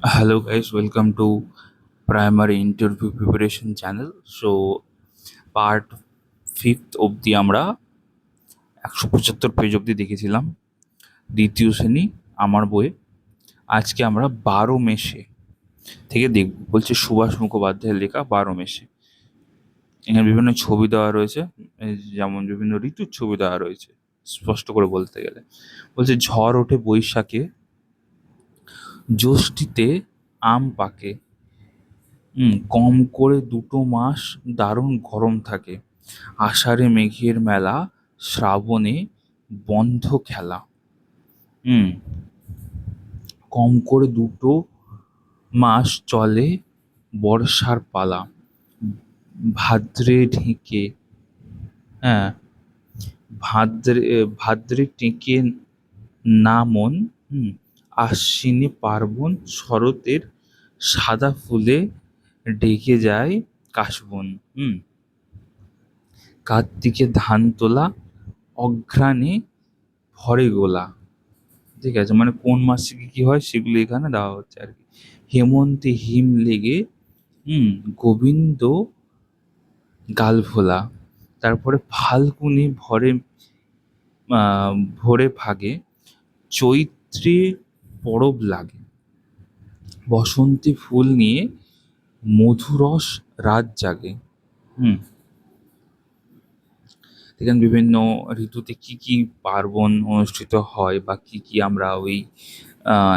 Hello guys, welcome to primary interview preparation channel. So part fifth অবধি আমরা 175 page অবধি দেখেছিলাম দ্বিতীয় শ্রেণী আমার বইয়ে। আজকে আমরা 12 মেশে থেকে দেখব। বলছে সুভাষ মুখোপাধ্যায়ের লেখা 12 মেশে। এখানে বিভিন্ন ছবি দেওয়া রয়েছে, যেমন বিভিন্ন ঋতুর ছবি দেওয়া রয়েছে। স্পষ্ট করে বলতে গেলে বলছে ঝড় ওঠে বৈশাখে, জ্যৈষ্ঠীতে আম পাকে, কম করে 2 মাস দারুণ গরম থাকে, আষাঢ়ে মেঘের মেলা, শ্রাবণে বন্ধ খেলা। হুম কম করে 2 মাস চলে বর্ষার পালা, ভাদ্রে ঢেকে, হ্যাঁ, ভাদ্রে টেকে না মন, আশ্বিনে পার্বণ, শরতের সাদা ফুলে ঢেকে যায় কাশবন, কার্তিকে ধান তোলা, অঘ্রাণে ভরে গোলা। ঠিক আছে, মানে কোন মাসে কি কি হয় সেগুলো এখানে দেওয়া হচ্ছে আর কি। হেমন্তে হিম লেগে, গোবিন্দ গাল ভোলা। তারপরে ফাল্গুনে ভোরে ভাগে, চৈত্রে পরব লাগে, বসন্তে ফুল নিয়ে মধুরস রাত জাগে। হুম এখানে বিভিন্ন ঋতুতে কি কি পার্বণ অনুষ্ঠিত হয় বা কি কি আমরা ওই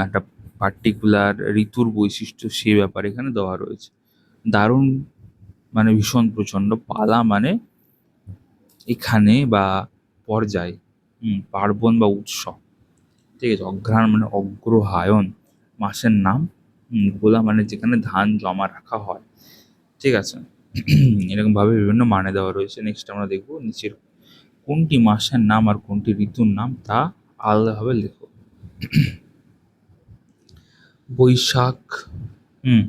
একটা পার্টিকুলার ঋতুর বৈশিষ্ট্য সে ব্যাপারে এখানে দেওয়া রয়েছে। দারুণ, মানে ভীষণ প্রচণ্ড। পালা মানে এখানে বা পর্যায়, পার্বণ বা উৎসব। ঠিক আছে, অঘ্রাণ মানে অগ্রহায়ণ মাসের নাম। গোলা মানে যেখানে ধান জমা রাখা হয়। ঠিক আছে, এরকম ভাবে বিভিন্ন মানে দেওয়া রয়েছে। নেক্সট আমরা দেখবো নিচের কোনটি মাসের নাম আর কোনটি ঋতুর নাম তা আলাদাভাবে লেখো। বৈশাখ, হুম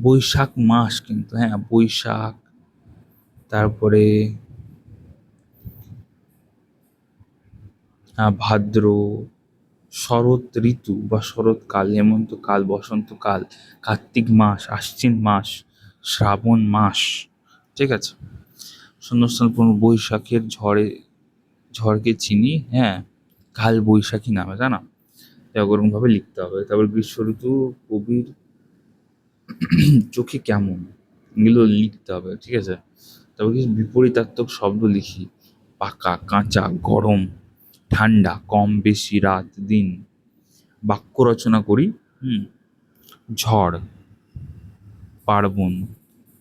বৈশাখ মাস, কিন্তু হ্যাঁ বৈশাখ। তারপরে ভাদ্র, শরৎ ঋতু বা শরৎকাল, হেমন্তকাল, বসন্তকাল, কার্তিক মাস, আশ্বিন মাস, শ্রাবণ মাস। ঠিক আছে, শূন্যস্থান পূর্ণ। বৈশাখের ঝড়কে চিনি, হ্যাঁ, কাল বৈশাখী নামে, জানা। এরকম ভাবে লিখতে হবে। তারপর গ্রীষ্ম ঋতু কবির চোখে কেমন, এগুলো লিখতে হবে। ঠিক আছে, তারপর কিছু বিপরীতার্থক শব্দ লিখি। পাকা, কাঁচা, গরম, ঠান্ডা, কম বেশি, রাত দিন। বাক্য রচনা করি। ঝড়, পার্বণ,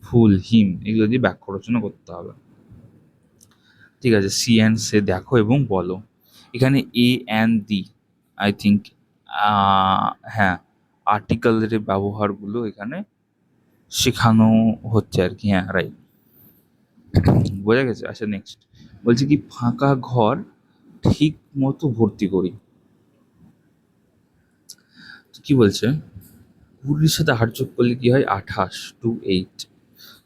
ফুল, হিম, এগুলো দিয়ে বাক্য রচনা করতে হবে। ঠিক আছে, সি অ্যান্ড সে দেখো এবং বলো। এখানে এ অ্যান্ড দি, আই থিঙ্ক, হ্যাঁ, আর্টিকেলের ব্যবহারগুলো এখানে শেখানো হচ্ছে আর কি। হ্যাঁ, রাইট, বোঝা গেছে। আচ্ছা, নেক্সট বলছে কি ফাঁকা ঘর ঠিক মতো ভর্তি করি। তো কি বলছে, 20-এর সাথে 8 যোগ করলে কি হয়, 28,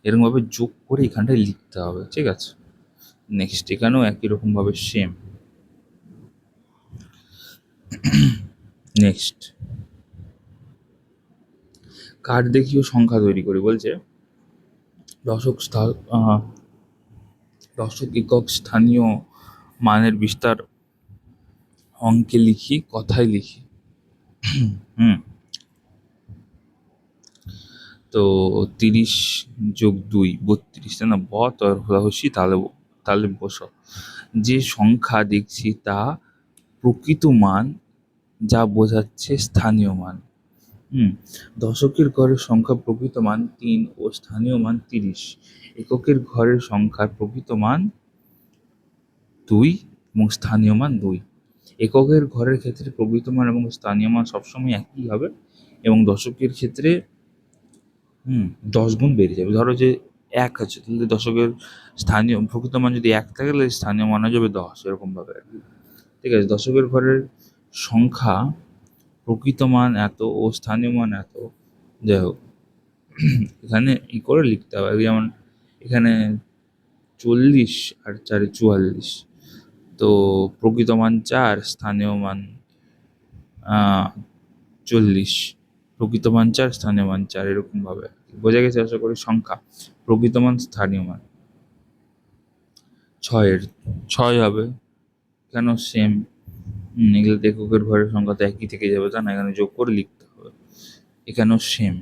এরকম ভাবে যোগ করে এখানটায় লিখতে হবে। ঠিক আছে, নেক্সট এখানেও একই রকম ভাবে সেম। নেক্সট, কার্ড দেখিও সংখ্যা তৈরি করি। বলছে দশক দশক, একক, স্থানীয় মানের বিস্তার অঙ্কে লিখি, কথায় লিখি। হুম তো 30+2 32, তাই না? আর হুলাহুশি তালে তালে বস। যে সংখ্যা দেখছি তা প্রকৃত মান, যা বোঝাচ্ছে স্থানীয় মান। দশকের ঘরের সংখ্যা প্রকৃত মান 3 ও স্থানীয় মান 30। এককের ঘরের সংখ্যার প্রকৃত মান 2 এবং স্থানীয় মান 2। এককের ঘরের ক্ষেত্রে প্রকৃত মান এবং স্থানীয় মান সবসময় একই হবে, এবং দশকের ক্ষেত্রে 10 গুণ বেড়ে যাবে। ধরো যে 1 আছে, তাহলে দশকের স্থানীয় প্রকৃত মান যদি 1 থাকে, তাহলে স্থানীয় মান হয়ে যাবে 10, এরকমভাবে আর কি। ঠিক আছে, দশকের ঘরের সংখ্যা প্রকৃত মান এত ও স্থানীয় মান এত। যাই হোক, এখানে করে লিখতে হবে। যেমন এখানে 40 আর 4 44, তো প্রকৃত মান 4, স্থানীয় মান 40। প্রকৃত মান 4, স্থানীয় মান 4, এরকম ভাবে বোঝা গেছে আশা করি। সংখ্যা, প্রকৃত মান, স্থানীয় মান। 6-এর 6 হবে, কেন সেম? এগুলো এককের ঘরের সংখ্যা তো একই থেকে যাবে, তা না, এখানে যোগ করে লিখতে হবে। এখানেও সেম।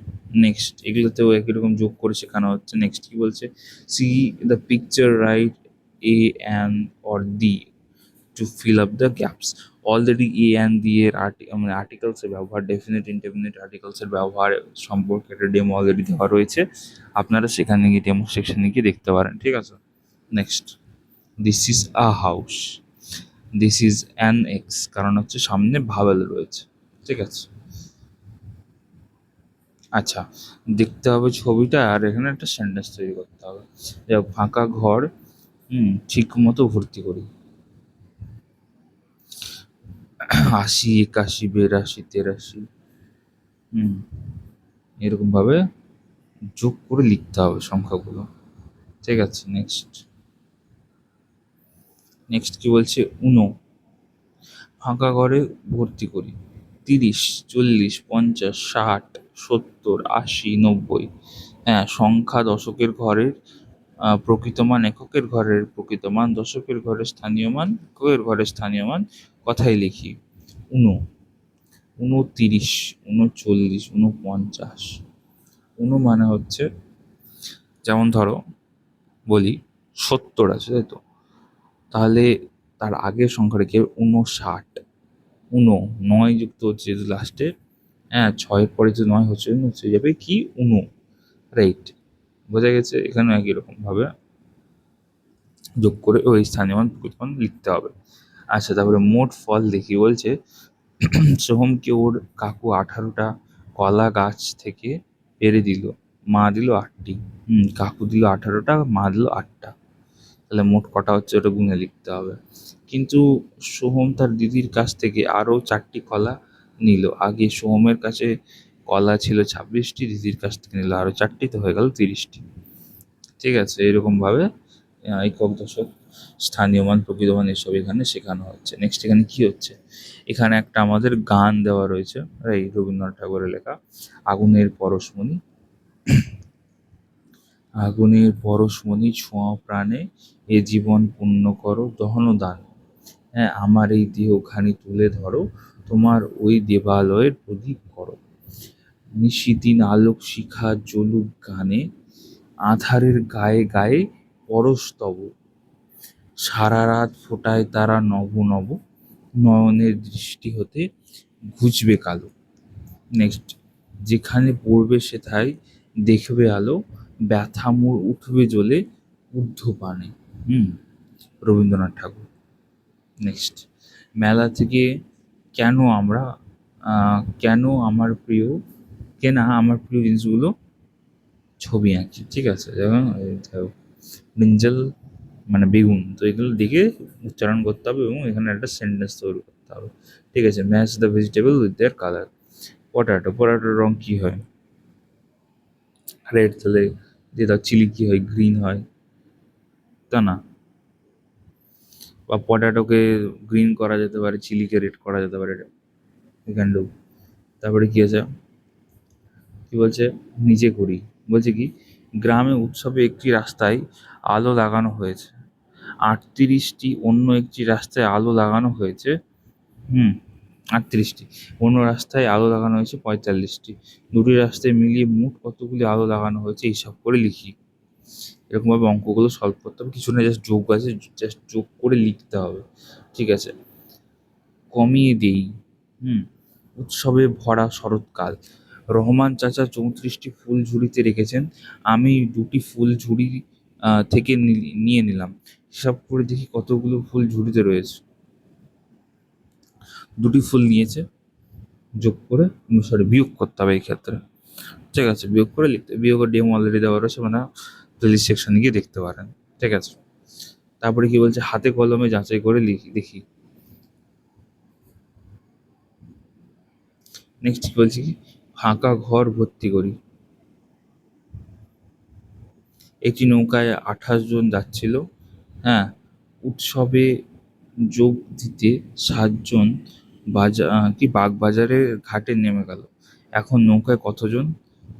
নেক্সট, এগুলোতেও একই রকম যোগ করে শেখানো হচ্ছে। নেক্সট কি বলছে, see the picture, write a and or the to fill up the gaps. Already a and the এর মানে আর্টিকেলসের ব্যবহার, ডেফিনেট ইনডেফিনিট আর্টিকেলসের ব্যবহার সম্পর্কে একটা ডেমো অলরেডি দেওয়া রয়েছে, আপনারা সেখানে গিয়ে ডেমো সেকশনে গিয়ে দেখতে পারেন, ঠিক আছে। Next, this is a house, this is an x, কারণ হচ্ছে সামনে ভাওয়েল রয়েছে, ঠিক আছে। আচ্ছা, দেখতে হবে ছবিটা, আর এখানে একটা সেন্টেন্স তৈরি করতে হবে। ফাঁকা ঘর ঠিক মতো ভর্তি করি। 80, 81, 82, 83, এরকম ভাবে যোগ করে লিখতে হবে সংখ্যাগুলো, ঠিক আছে। নেক্সট, নেক্সট কি বলছে, উনো, ফাঁকা ঘরে ভর্তি করি। 30, 40, 50, 60, 70, 80, 90। হ্যাঁ, সংখ্যা দশকের ঘরের প্রকৃত মান এককের ঘরের প্রকৃত মান, দশকের ঘরের স্থানীয় মান, এককের ঘরের স্থানীয় মান, কথাই লিখি। 29, 39, 49। মানে হচ্ছে, যেমন ধরো বলি 70 আছে, তাই তো, তাহলে তার আগের সংখ্যাটা কি 59। 9 যুক্ত হচ্ছে যদি লাস্টে, হ্যাঁ, 6-এর পরে যে 9 হচ্ছে হচ্ছে যাবে কি 19, রাইট। বোঝা গেছে, এখানেও একই রকম ভাবে যোগ করে ওই স্থানীয় মান প্রকৃত মান লিখতে হবে। আচ্ছা, তারপরে মোট ফল দেখি বলছে, সোহমকে ওর কাকু 18টা কলা গাছ থেকে পেড়ে দিল, মা দিল 8টি। কাকু দিল 18টা, মা দিল 8টা, তাহলে মোট কটা হচ্ছে ওটা গুণে লিখতে হবে। কিন্তু সোহম তার দিদির কাছ থেকে আরও 4টি কলা নিল। আগে সোহমের কাছে কলা ছিল 26টি, দিদির কাছ থেকে নিল আরও 4টি, তো হয়ে গেল 30টি, ঠিক আছে। এরকমভাবে একক, দশক, স্থানীয় মান, প্রকৃত মান এসব এখানে শেখানো হচ্ছে। নেক্সট, এখানে কি হচ্ছে, এখানে একটা আমাদের গান দেওয়া রয়েছে, এই রবীন্দ্রনাথ ঠাকুরের লেখা, আগুনের পরশমণি, আগুনের পরশমণি ছোঁয়া প্রাণে, এ জীবন পূর্ণ করো দহন দান। হ্যাঁ, আমার এই দেহখানি তুলে ধরো, তোমার ওই দেবালয়ের প্রদীপ করো। নিশিদিন আলোক শিখা জ্বলুক গানে, আঁধারের গায়ে গায়ে পরশ তব। সারা রাত ফোটায় তারা নব নব, নয়নের দৃষ্টি হতে ঘুচবে কালো। নেক্সট, যেখানে পড়বে সেথায় দেখবে আলো, ব্যথা মোর উঠবে জ্বলে ঊর্ধ্বপানে। রবীন্দ্রনাথ ঠাকুর। নেক্সট, মেলা থেকে কেন আমরা কেন আমার প্রিয় আমার প্রিয় জিনিসগুলো ছবি আঁকি, ঠিক আছে। যেমন ব্রিঞ্জাল মানে বেগুন, তো এগুলো দেখে উচ্চারণ করতে হবে এবং এখানে একটা সেন্টেন্স তৈরি করতে হবে, ঠিক আছে। Match the vegetable with their colour. পটাটোর রং কী হয়, রেড, তাহলে দিয়ে দাও চিলি কী হয়, গ্রিন হয়, তা না, বা পটাটোকে গ্রিন করা যেতে পারে, চিলিকে রেড করা যেতে পারে, ক্যান ডু। তারপরে কি আছে, কি বলছে, নিজে করি, বলছে কি, গ্রামে উৎসবে একটি রাস্তায় আলো লাগানো হয়েছে, 38টি, অন্য একটি রাস্তায় আলো লাগানো হয়েছে, 38টি, অন্য রাস্তায় আলো লাগানো হয়েছে 45টি, দুটি রাস্তায় মিলিয়ে মোট কতগুলি আলো লাগানো হয়েছে হিসাব করে লিখি। এরকমভাবে অঙ্কগুলো সলভ করতে হবে, কিছু না, জাস্ট যোগ আছে, জাস্ট যোগ করে লিখতে হবে, ঠিক আছে। কমিয়ে দেই, উৎসবে ভরা শরৎকাল, রহমান চাচা 34টি ফুল ঝুড়িতে রেখেছেন, আমি 2টি ফুল ঝুড়ি থেকে নিয়ে নিলাম, হিসাব করে দেখি কতগুলো ফুল ঝুড়িতে রয়েছে। 2টি ফুল নিয়েছে, যোগ করে, বিয়োগ করতে হবে এই ক্ষেত্রে, ঠিক আছে। বিয়োগ করে লিখতে, বিয়োগের ডেমো অলরেডি দেওয়া রয়েছে, মানে প্লেলিস্ট সেকশনে গিয়ে দেখতে পারেন, ঠিক আছে। তারপরে কি বলছে, হাতে কলমে যাচাই করে দেখি। নেক্সট কি বলছি, কি ফাঁকা ঘর ভর্তি করি। একটি নৌকায় 28 জন যাচ্ছিল, হ্যাঁ, উৎসবে যোগ দিতে 7 জন বাগবাজারের ঘাটে নেমে গেল। এখন নৌকায় কতজন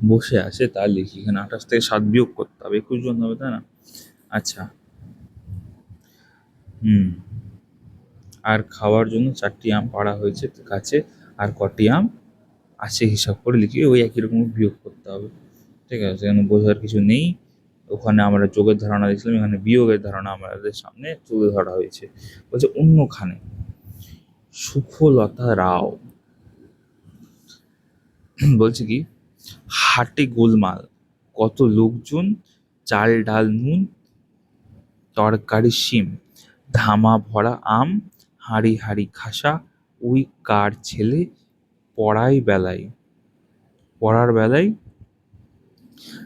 বসে আছে তা লিখি। এখানে 28 থেকে 7 বিয়োগ করতে হবে, 21 জন হবে, তাই না? আচ্ছা। হুম। আর খাওয়ার জন্য 4টি আম পাড়া হয়েছে গাছে, আর কটি আম আছে হিসাব করে লিখি। ওই একই রকম বিয়োগ করতে হবে, ঠিক আছে? এখানে বোঝার কিছু নেই। ওখানে আমরা যোগের ধারণা দিয়েছিলাম, এখানে বিয়োগের ধারণা আমাদের সামনে তুলে ধরা হয়েছে। বলছে অন্যখানে সুখলতা রাও বলছে কি, হাটে গোলমাল, কত লোকজন, চাল ডাল নুন, তরকারি শিম, ধামা ভরা আম, হাঁড়ি হাঁড়ি খাসা, ওই কার ছেলে পড়ার বেলায়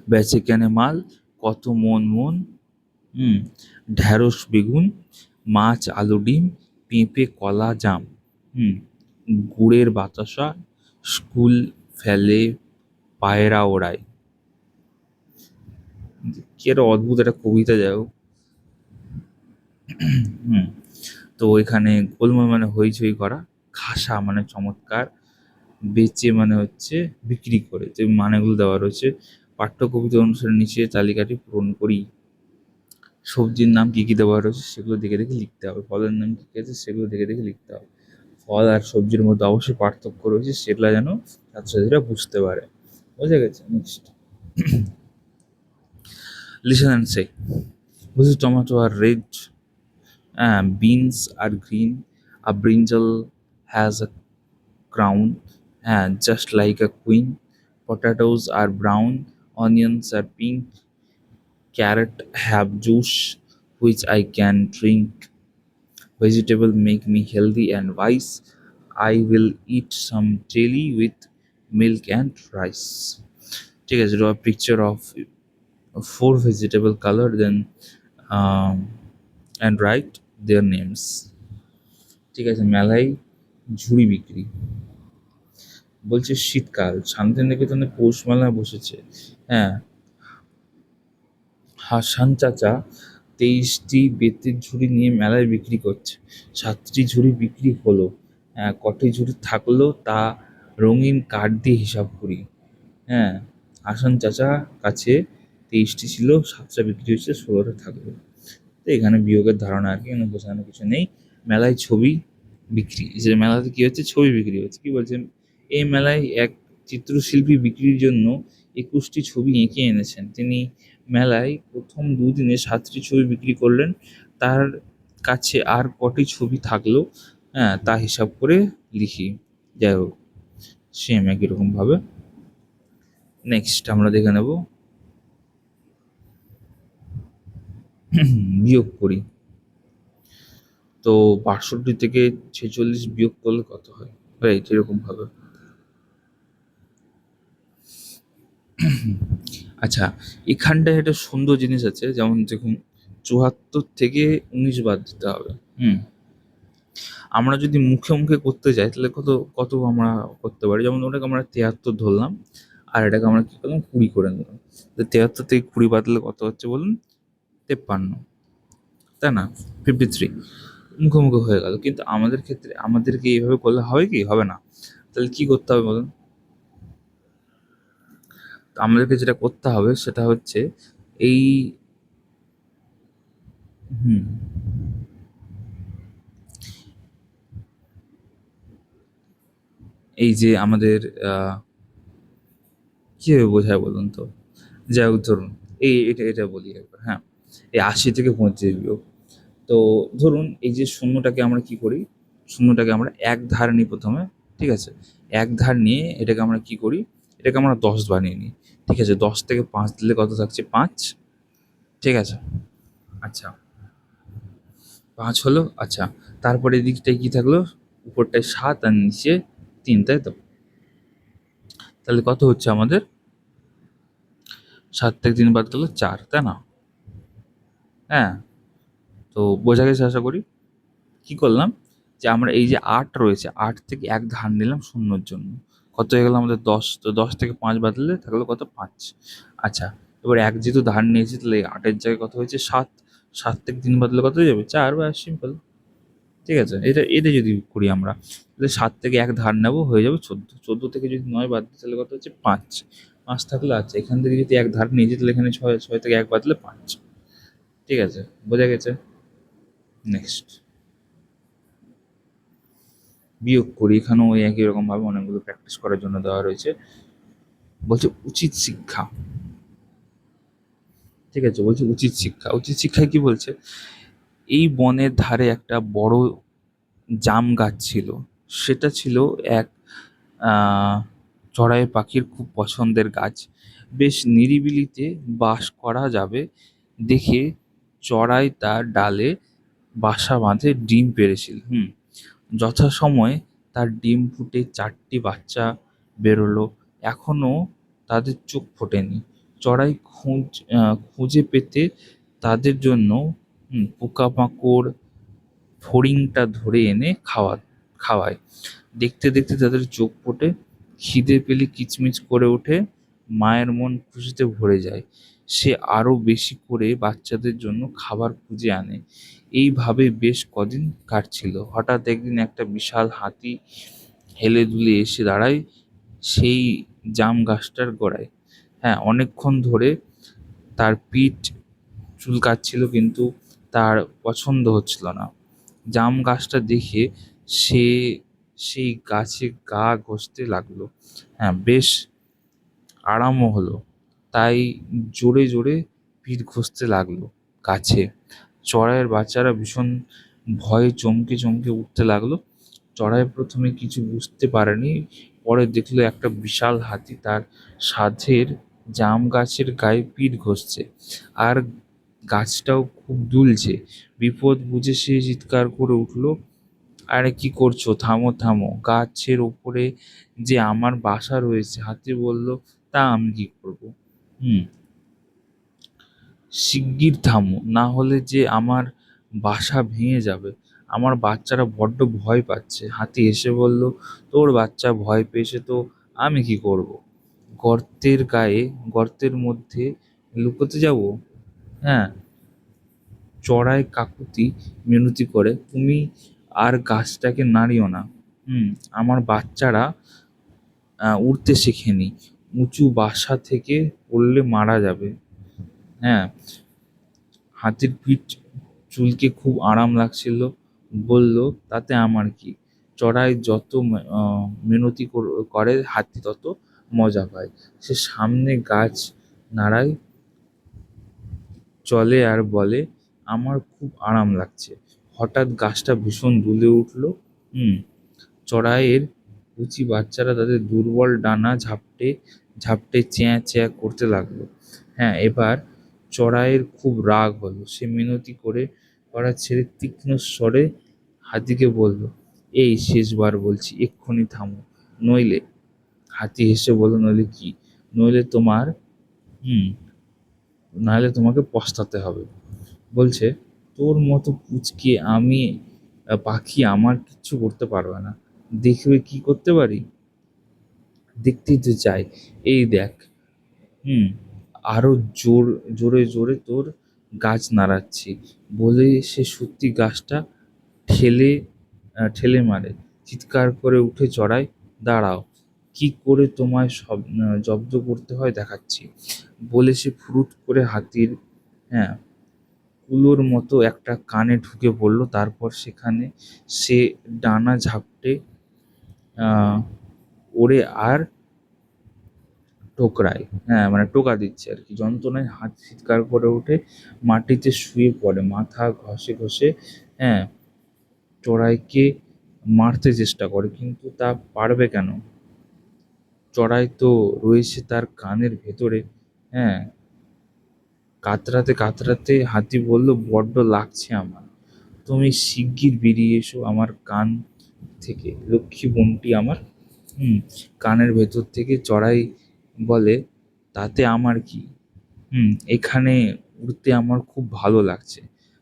বেচে কেনে মাল, কত মন মন, ঢ্যাঁড়স বেগুন, মাছ আলু ডিম, পেঁপে কলা জাম, হুম গুড়ের বাতাসা, স্কুল ফেলে পায়রা ওড়ায়। কি একটা অদ্ভুত একটা কবিতা, যাই হোক। হুম তো এখানে গোলমাল মানে হইচই করা, খাসা মানে চমৎকার, বেচে মানে হচ্ছে বিক্রি করে। তো এই মানেগুলো দেওয়া রয়েছে। পাঠ্য কবিতা অনুসারে নিচে তালিকাটি পূরণ করি। সবজির নাম কি কি দেওয়া রয়েছে সেগুলো দেখে দেখে লিখতে হবে, ফলের নাম কি কি আছে সেগুলো দেখে দেখে লিখতে হবে। ফল আর সবজির মধ্যে অবশ্যই পার্থক্য রয়েছে, সেগুলো যেন ছাত্রছাত্রীরা বুঝতে পারে। বোঝা গেছে? Next, listen and say. বুঝি টমেটো আর red, beans are green, a brinjal has a crown, just like a queen. Potatoes are brown, onions are pink, carrot have juice which I can drink. Vegetable make me healthy and wise. I will eat some daily with milk and rice. ঠিক আছে, draw a picture of 4 vegetable color, then um, and write their names. ঠিক আছে, মেলায় ঝুড়ি বিক্রি। বলছে শীতকাল, শান্তিনিকেতনে পৌষ মেলা বসেছে। হ্যাঁ, হাসান চাচা 23টি বেতের ঝুড়ি নিয়ে মেলায় বিক্রি করছে। 7টি ঝুড়ি বিক্রি হলো, কটি ঝুড়ি থাকলো তা রঙিন কার্ড দিয়ে হিসাব করি। হ্যাঁ, হাসান চাচা কাছে 23টি ছিল, 7টা বিক্রি হয়েছে, 16টা থাকলো। তো এখানে বিয়োগের ধারণা আর কি, এখানে বোঝানো কিছু নেই। মেলায় ছবি বিক্রি, যে মেলাতে কি হচ্ছে, ছবি বিক্রি হচ্ছে। কি বলছেন, এই মেলায় এক চিত্রশিল্পী বিক্রির জন্য 21টি ছবি এঁকে এনেছেন। তিনি মেলায় প্রথম দুদিনে 7টি ছবি বিক্রি করলেন। তার কাছে আর কটি ছবি থাকলো, তা হিসাব করে লিখি। যাই হোক, সেম একই রকম ভাবে। নেক্সট আমরা দেখে নেব বিয়োগ করি। তো 62 থেকে 46 বিয়োগ করলে কত হয়, রাইট? এরকম ভাবে। আচ্ছা, এখানটায় একটা সুন্দর জিনিস আছে, যেমন দেখুন 74 থেকে 19 বাদ দিতে হবে। আমরা যদি মুখে মুখে করতে যাই তাহলে কত কত আমরা করতে পারি, যেমন ওটাকে আমরা 73 ধরলাম, আর এটাকে আমরা কি করলাম, 20 করে নিলাম। তো 73 থেকে 20 বাদ দিলে কত হচ্ছে বলুন? 53, তাই না? 53 মুখে মুখে হয়ে গেল। কিন্তু আমাদের ক্ষেত্রে আমাদেরকে এইভাবে করলে হবে কি, হবে না। তাহলে কি করতে হবে বলুন? তো আমাদেরকে যেটা করতে হবে সেটা হচ্ছে এই, হুম এই যে আমাদের কিভাবে বোঝায় বলুন তো? যাই হোক, ধরুন এটা এটা বলি একবার। হ্যাঁ, এই 80 থেকে 25 বিয়োগ। তো ধরুন এই যে শূন্যটাকে আমরা কি করি, শূন্যটাকে আমরা এক ধার নিই প্রথমে, ঠিক আছে? এক ধার নিয়ে এটাকে আমরা কি করি, এটাকে আমরা 10 বানিয়ে নিই, ঠিক আছে? 10 থেকে 5 দিলে কত থাকছে, 5, ঠিক আছে? আচ্ছা, 5 হলো। আচ্ছা, তারপরে এদিকটায় কি থাকলো, উপরটায় 7 আর নিচে 3, তাই তো? তাহলে কত হচ্ছে আমাদের, 7 থেকে 3 বাদ গেলে 4, তাই না? হ্যাঁ, তো বোঝা গেছে আশা করি। কি করলাম, যে আমরা এই যে 8 রয়েছে, 8 থেকে এক ধার নিলাম শূন্যর জন্য, কত হয়ে গেল আমাদের 10। তো 10 থেকে 5 বাদলে থাকলো কত, 5। আচ্ছা, এবার এক যেহেতু ধার নিয়েছি তাহলে 8-এর জায়গায় কত হয়েছে, 7। 7 থেকে 3 বাদলে কত হয়ে যাবে, 4, বা সিম্পল। ঠিক আছে, এটা এটা যদি করি আমরা, তাহলে 7 থেকে 1 ধার নেবো, হয়ে যাবে 14। 14 থেকে যদি 9 বাদ দিই তাহলে কত হচ্ছে? 5। 5 থাকলে আচ্ছা, এখান থেকে যদি 1 ধার নিয়ে যাই তাহলে এখানে 6, 6 থেকে 1 বাদ দিলে 5। ঠিক আছে, বোঝা গেছে? নেক্সট বিয়োগ করি। এখানেও ওই একই রকম ভাবে অনেকগুলো প্র্যাকটিস করার জন্য দেওয়া রয়েছে। বলছে উচিত শিক্ষা। ঠিক আছে, বলছে উচিত শিক্ষা। উচিত শিক্ষায় কি বলছে? এই বনের ধারে একটা বড় জাম গাছ ছিল। সেটা ছিল এক আহ, চড়াই পাখির খুব পছন্দের গাছ। বেশ নিরিবিলিতে বাস করা যাবে দেখে চড়াই তার ডালে বাসা বেঁধে ডিম পেড়েছিল। যথাসময়ে তার ডিম ফুটে 4টি বাচ্চা বেরোলো। এখনো তাদের চোখ ফোটেনি। চড়াই খুঁজে পেতে তাদের জন্য পোকামাকড় ফড়িংটা ধরে এনে খাওয়ায়। দেখতে দেখতে তাদের চোখ ফোটে, খিদে পেলে কিচমিচ করে ওঠে, মায়ের মন খুশিতে ভরে যায়। সে আরো বেশি করে বাচ্চাদের জন্য খাবার খুঁজে আনে। এইভাবে বেশ কদিন কাটছিল। হঠাৎ একদিন একটা বিশাল হাতি হেলে দুলে এসে দাঁড়ায় সেই জাম গাছটার গোড়ায়। হ্যাঁ, অনেকক্ষণ ধরে তার পিঠ চুলকাচ্ছিল, কিন্তু তার পছন্দ হচ্ছিল না। জাম গাছটা দেখে সে সেই গাছে গা ঘষতে লাগলো। হ্যাঁ, বেশ আরামও হলো। তাই জোরে জোরে পিঠ ঘষতে লাগলো গাছে। চড়াইয়ের বাচ্চারা ভীষণ ভয়ে চমকে চমকে উঠতে লাগলো। চড়াই প্রথমে কিছু বুঝতে পারেনি, পরে দেখলো একটা বিশাল হাতি তার সাধের জাম গাছের গায়ে পিঠ ঘষছে, আর গাছটাও খুব দুলছে। বিপদ বুঝে সে চিৎকার করে উঠলো, আরে কি করছো? থামো থামো, গাছের ওপরে যে আমার বাসা রয়েছে। হাতি বলল, তা আমি কি করবো? হুম শিগগির থামো, না হলে যে আমার বাসা ভেঙে যাবে। আমার বাচ্চারা বড্ড ভয় পাচ্ছে। হাতি হেসে বলল, তোর বাচ্চা ভয় পেয়েছে তো আমি কি করব? গর্তের মধ্যে লুকোতে যাব? হ্যাঁ, চড়াই কাকুতি মিনতি করে, তুমি আর গাছটাকে নাড়িও না। হুম আমার বাচ্চারা উড়তে শেখেনি, উঁচু বাসা থেকে পড়লে মারা যাবে। হ্যাঁ, হাতির পিঠ চুলকে খুব আরাম লাগছিল, বলল, তাতে আমার কি? চড়াই যত মিনতি করে হাতি তত মজা পায়। সে সামনে গাছ নাড়ায়, চলে আর বলে, আমার খুব আরাম লাগছে। হঠাৎ গাছটা ভীষণ দুলে উঠল। হুম চড়াইয়ের কচি বাচ্চারা তাদের দুর্বল ডানা ঝাপটে ঝাপটে চ্যাঁ চ্যাঁ করতে লাগলো। হ্যাঁ, এবার চড়াইয়ের খুব রাগ হলো। সে মিনতি করা ছেড়ে তীক্ষ্ণ স্বরে হাতিকে বলল, এই শেষবার বলছি, এক্ষুনি থামো, নইলে। হাতি হেসে বলল, নইলে কি? নইলে তোমার হুম নাহলে তোমাকে পস্তাতে হবে। বলছে, তোর মতো পুচকে পাখি আমার কিচ্ছু করতে পারবে না। দেখবে কি করতে পারি? দেখতেই তো চাই। এই দেখ। হুম আরো জোরে জোরে তোর গাছ নাড়াচ্ছি। বলে সে সত্যি গাছটা ঠেলে ঠেলে মারে। চিৎকার করে উঠে চড়াই, দাঁড়াও, কি করে তোমায় জব্দ করতে হয় দেখাচ্ছি। বলে সে ফুরুত করে হাতির হ্যাঁ কুলোর মতো একটা কানে ঢুকে পড়ল। তারপর সেখানে সে ডানা ঝাপটে আহ ওড়ে আর টোকরায়। হ্যাঁ, মানে টোকা দিচ্ছে আর কি। যন্ত্রণায় হাত চিৎকার করে ওঠে, মাটিতে শুয়ে পড়ে, মাথা ঘষে ঘষে হ্যাঁ চড়াইকে মারতে চেষ্টা করে, কিন্তু তা পারবে কেন? চড়াই তো রয়েছে তার কানের ভেতরে। হ্যাঁ, কাতরাতে কাতরাতে হাতি বলল, বড্ড লাগছে আমার। তুমি শিগগির বেরিয়ে এসো আমার কান থেকে, লক্ষ্মী বোনটি আমার। হুম কানের ভেতর থেকে চড়াই বলে, তাতে আমার কি? এখানে উড়তে আমার খুব ভালো লাগছে।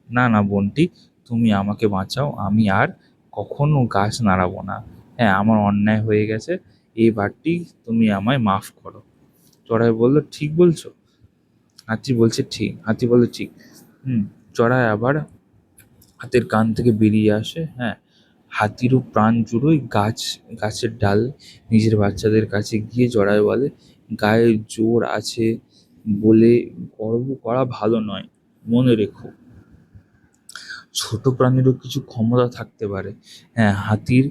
না না বোনটি, তুমি আমাকে বাঁচাও, আমি আর কখনো গাছ নাড়াবো না। হ্যাঁ, আমার অন্যায় হয়ে গেছে, এবারটি তুমি আমায় মাফ করো। চড়াই বলল, ঠিক বলছো? হাতি বলছে, ঠিক। হাতি বলল, ঠিক। হুম চড়াই আবার হাতের কান থেকে বেরিয়ে আসে। হ্যাঁ, হাতিরও প্রাণ জুড়োয় গাছের ডাল নিজের বাচ্চাদের কাছে গিয়ে জড়ায় বলে, গায়ে জোর আছে বলে গর্ব করা ভালো নয়, মনে রেখো। ছোট প্রাণীরও কিছু ক্ষমতা থাকতে পারে। হ্যাঁ, হাতির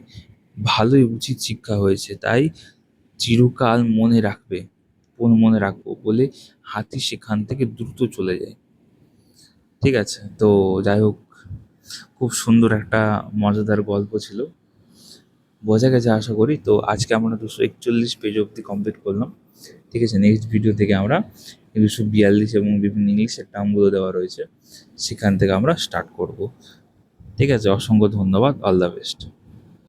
ভালোই উচিত শিক্ষা হয়েছে, তাই চিরকাল মনে রাখবো বলে হাতি সেখান থেকে দ্রুত চলে যায়। ঠিক আছে, তো যাই হোক, খুব সুন্দর একটা মজাদার গল্প ছিল, বোঝা গেছে আশা করি। তো আজকে আমরা 241 পেজ অবধি কমপ্লিট করলাম। ঠিক আছে, নেক্সট ভিডিও থেকে আমরা 242 এবং বিভিন্ন ইংলিশের টার্মগুলো দেওয়া রয়েছে, সেখান থেকে আমরা স্টার্ট করব। ঠিক আছে, অসংখ্য ধন্যবাদ, অল দ্য বেস্ট।